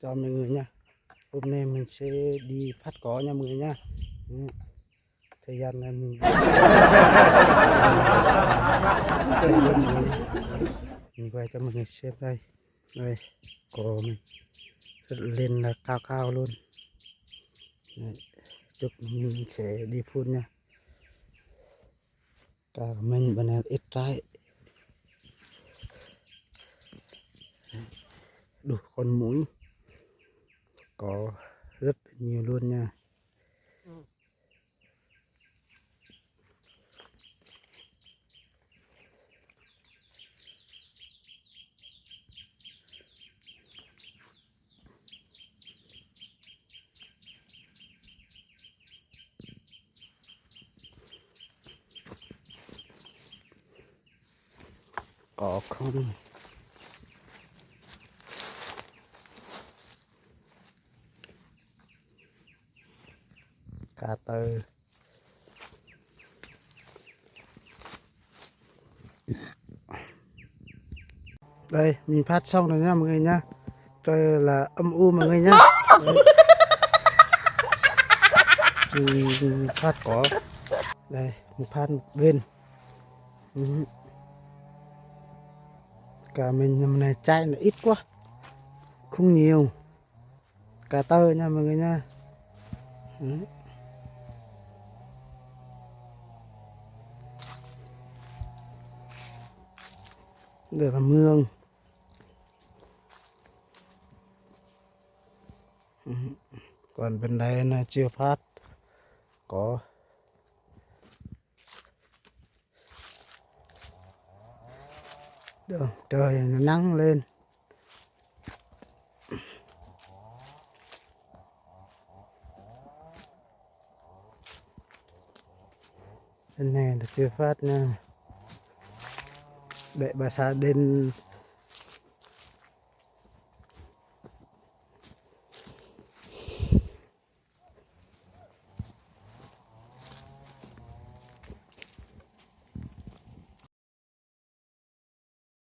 cho mọi người nha. Hôm nay mình sẽ đi phát cỏ nha mọi người nha. Thời gian này mình sẽ lên mọi người nha. Mình quay cho mọi người xem đây. Đây, cỏ mình lên là cao cao luôn. Đấy, chúc mình sẽ đi phun nha. Cả mình bên này ít trái. Đủ con muỗi có rất nhiều luôn nha. Có không? Cá tơ. Đây, mình phát xong rồi nha mọi người nha. Trời là âm u mọi người nha. Đấy. Mình phát có. Đây, mình phát một bên. Cả mình năm này chai nó ít quá. Không nhiều. Cá tơ nha mọi người nha. Đấy. Đây là mương. Còn bên đây là chưa phát có. Được, trời nó nắng lên. Bên này là chưa phát nha. Đợi bà xã đến